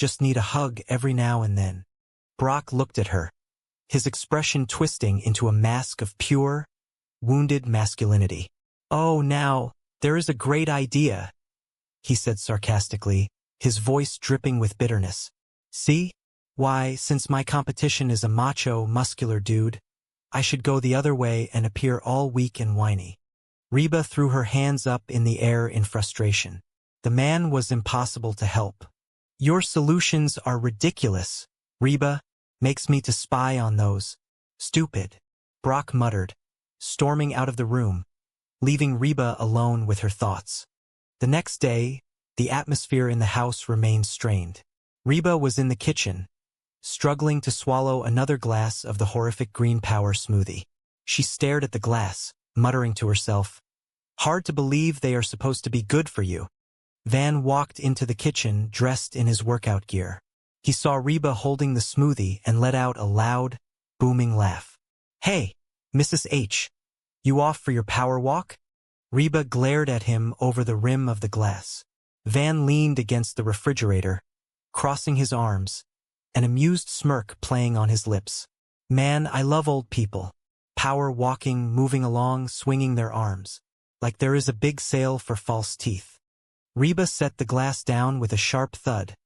Just need a hug every now and then. Brock looked at her, his expression twisting into a mask of pure, wounded masculinity. Oh, now, there is a great idea, he said sarcastically, his voice dripping with bitterness. See? Why, since my competition is a macho, muscular dude, I should go the other way and appear all weak and whiny. Reba threw her hands up in the air in frustration. The man was impossible to help. Your solutions are ridiculous, Reba. Makes me to spy on those. Stupid, Brock muttered, storming out of the room, leaving Reba alone with her thoughts. The next day, the atmosphere in the house remained strained. Reba was in the kitchen, struggling to swallow another glass of the horrific green power smoothie. She stared at the glass, muttering to herself, "Hard to believe they are supposed to be good for you." Van walked into the kitchen dressed in his workout gear. He saw Reba holding the smoothie and let out a loud, booming laugh. "Hey, Mrs. H, you off for your power walk?" Reba glared at him over the rim of the glass. Van leaned against the refrigerator, crossing his arms, an amused smirk playing on his lips. "Man, I love old people. Power walking, moving along, swinging their arms, like there is a big sale for false teeth." Reba set the glass down with a sharp thud,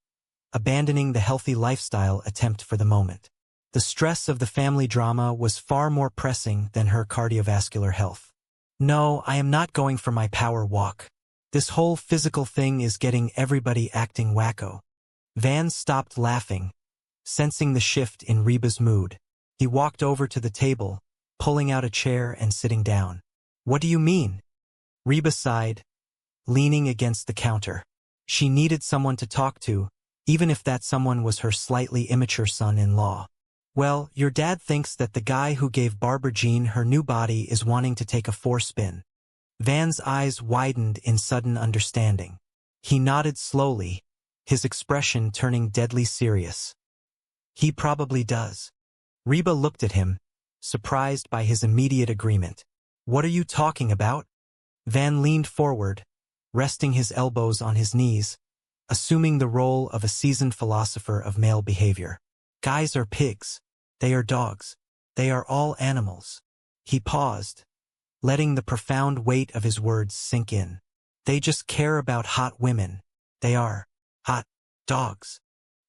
abandoning the healthy lifestyle attempt for the moment. The stress of the family drama was far more pressing than her cardiovascular health. "No, I am not going for my power walk. This whole physical thing is getting everybody acting wacko." Van stopped laughing, sensing the shift in Reba's mood. He walked over to the table, pulling out a chair and sitting down. "What do you mean?" Reba sighed, leaning against the counter. She needed someone to talk to, even if that someone was her slightly immature son-in-law. "Well, your dad thinks that the guy who gave Barbara Jean her new body is wanting to take a four-spin." Van's eyes widened in sudden understanding. He nodded slowly, his expression turning deadly serious. "He probably does." Reba looked at him, surprised by his immediate agreement. "What are you talking about?" Van leaned forward, resting his elbows on his knees, assuming the role of a seasoned philosopher of male behavior. "Guys are pigs. They are dogs. They are all animals." He paused, letting the profound weight of his words sink in. "They just care about hot women. They are hot dogs."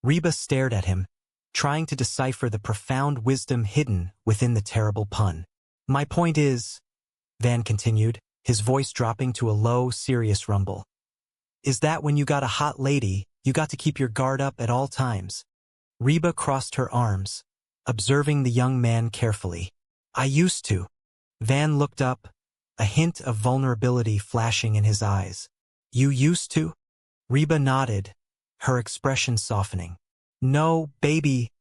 Reba stared at him, trying to decipher the profound wisdom hidden within the terrible pun. "My point is," Van continued, his voice dropping to a low, serious rumble, "is that when you got a hot lady, you got to keep your guard up at all times." Reba crossed her arms, observing the young man carefully. "I used to." Van looked up, a hint of vulnerability flashing in his eyes. "You used to?" Reba nodded, her expression softening. "No, baby,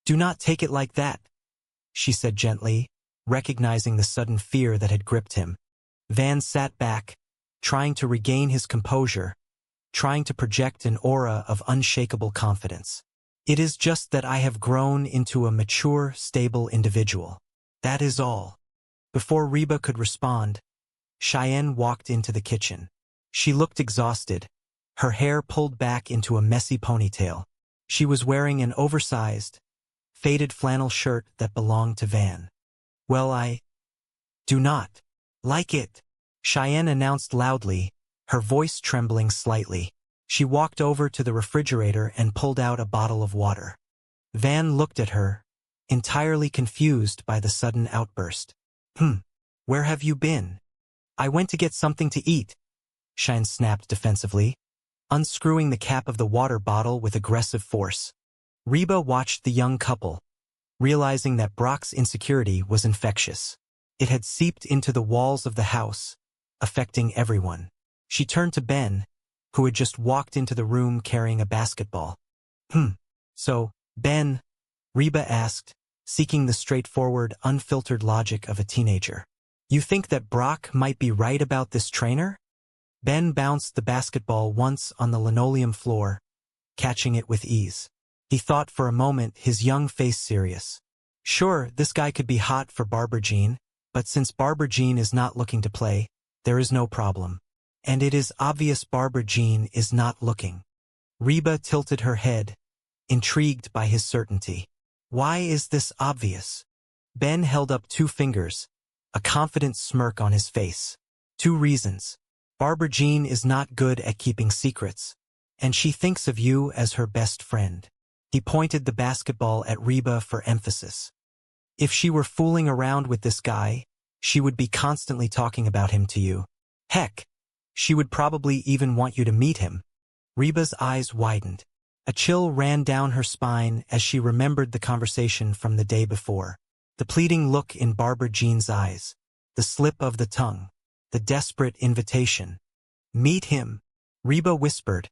do not take it like that," she said gently, recognizing the sudden fear that had gripped him. Van sat back, trying to regain his composure, trying to project an aura of unshakable confidence. "It is just that I have grown into a mature, stable individual. That is all." Before Reba could respond, Cheyenne walked into the kitchen. She looked exhausted, her hair pulled back into a messy ponytail. She was wearing an oversized, faded flannel shirt that belonged to Van. "Well, I do not like it," Cheyenne announced loudly, her voice trembling slightly. She walked over to the refrigerator and pulled out a bottle of water. Van looked at her, entirely confused by the sudden outburst. Where have you been?" "I went to get something to eat," Cheyenne snapped defensively, unscrewing the cap of the water bottle with aggressive force. Reba watched the young couple, realizing that Brock's insecurity was infectious. It had seeped into the walls of the house, affecting everyone. She turned to Ben, who had just walked into the room carrying a basketball. So, Ben," Reba asked, seeking the straightforward, unfiltered logic of a teenager. "You think that Brock might be right about this trainer?" Ben bounced the basketball once on the linoleum floor, catching it with ease. He thought for a moment, his young face serious. "Sure, this guy could be hot for Barbara Jean, but since Barbara Jean is not looking to play, there is no problem. And it is obvious Barbara Jean is not looking." Reba tilted her head, intrigued by his certainty. Why is this obvious? Ben held up 2 fingers, a confident smirk on his face. 2 reasons. Barbara Jean is not good at keeping secrets, and she thinks of you as her best friend. He pointed the basketball at Reba for emphasis. If she were fooling around with this guy, she would be constantly talking about him to you. Heck, she would probably even want you to meet him. Reba's eyes widened. A chill ran down her spine as she remembered the conversation from the day before. The pleading look in Barbara Jean's eyes, the slip of the tongue, the desperate invitation. Meet him, Reba whispered,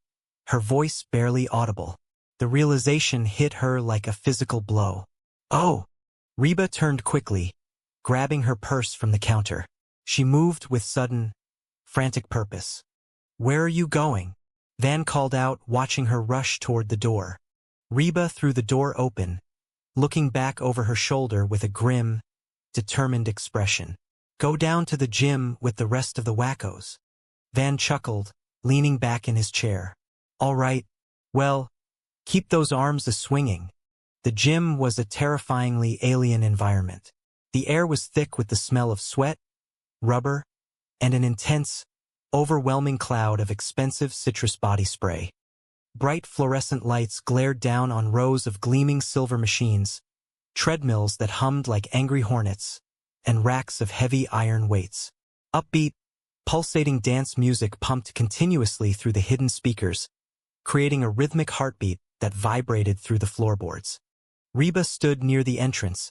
her voice barely audible. The realization hit her like a physical blow. Oh! Reba turned quickly, grabbing her purse from the counter. She moved with sudden, frantic purpose. Where are you going? Van called out, watching her rush toward the door. Reba threw the door open, looking back over her shoulder with a grim, determined expression. Go down to the gym with the rest of the wackos. Van chuckled, leaning back in his chair. All right, well, keep those arms a-swinging. The gym was a terrifyingly alien environment. The air was thick with the smell of sweat, rubber, and an intense, overwhelming cloud of expensive citrus body spray. Bright fluorescent lights glared down on rows of gleaming silver machines, treadmills that hummed like angry hornets, and racks of heavy iron weights. Upbeat, pulsating dance music pumped continuously through the hidden speakers, creating a rhythmic heartbeat that vibrated through the floorboards. Reba stood near the entrance,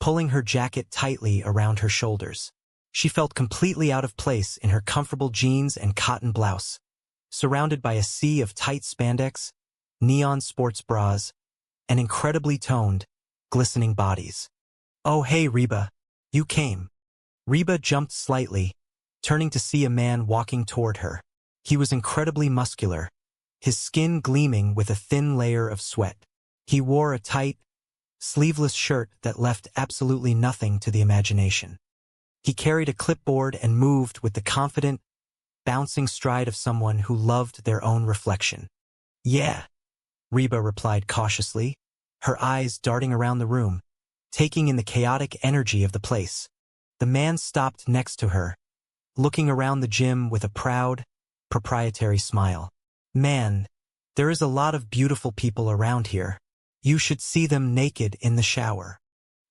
pulling her jacket tightly around her shoulders. She felt completely out of place in her comfortable jeans and cotton blouse, surrounded by a sea of tight spandex, neon sports bras, and incredibly toned, glistening bodies. Oh hey Reba, you came. Reba jumped slightly, turning to see a man walking toward her. He was incredibly muscular, his skin gleaming with a thin layer of sweat. He wore a tight, sleeveless shirt that left absolutely nothing to the imagination. He carried a clipboard and moved with the confident, bouncing stride of someone who loved their own reflection. Yeah, Reba replied cautiously, her eyes darting around the room, taking in the chaotic energy of the place. The man stopped next to her, looking around the gym with a proud, proprietary smile. Man, there is a lot of beautiful people around here. You should see them naked in the shower.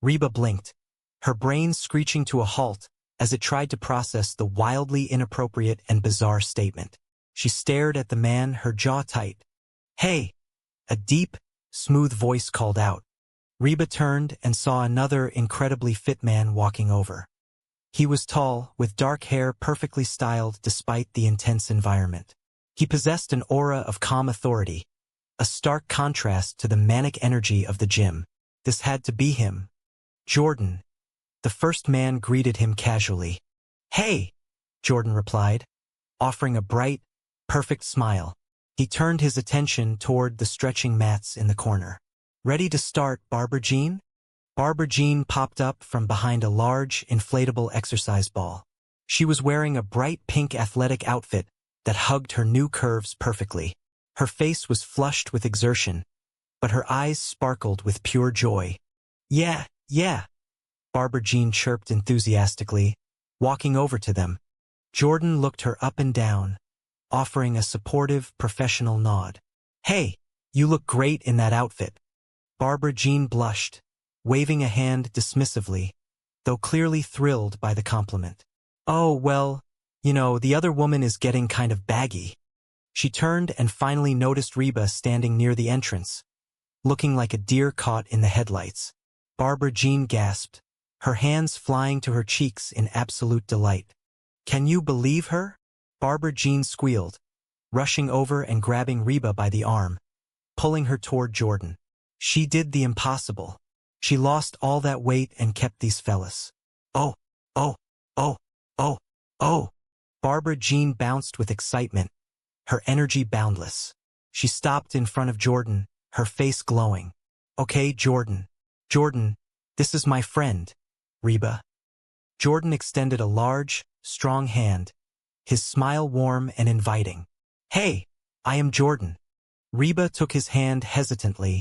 Reba blinked, her brain screeching to a halt as it tried to process the wildly inappropriate and bizarre statement. She stared at the man, her jaw tight. Hey! A deep, smooth voice called out. Reba turned and saw another incredibly fit man walking over. He was tall, with dark hair perfectly styled despite the intense environment. He possessed an aura of calm authority, a stark contrast to the manic energy of the gym. This had to be him. Jordan. The first man greeted him casually. Hey, Jordan replied, offering a bright, perfect smile. He turned his attention toward the stretching mats in the corner. Ready to start, Barbara Jean? Barbara Jean popped up from behind a large, inflatable exercise ball. She was wearing a bright pink athletic outfit that hugged her new curves perfectly. Her face was flushed with exertion, but her eyes sparkled with pure joy. Yeah, Barbara Jean chirped enthusiastically, walking over to them. Jordan looked her up and down, offering a supportive, professional nod. Hey, you look great in that outfit. Barbara Jean blushed, waving a hand dismissively, though clearly thrilled by the compliment. Oh, well, the other woman is getting kind of baggy. She turned and finally noticed Reba standing near the entrance, looking like a deer caught in the headlights. Barbara Jean gasped, her hands flying to her cheeks in absolute delight. Can you believe her? Barbara Jean squealed, rushing over and grabbing Reba by the arm, pulling her toward Jordan. She did the impossible. She lost all that weight and kept these fellas. Oh. Barbara Jean bounced with excitement, her energy boundless. She stopped in front of Jordan, her face glowing. Okay, Jordan, this is my friend, Reba. Jordan extended a large, strong hand, his smile warm and inviting. Hey, I am Jordan. Reba took his hand hesitantly,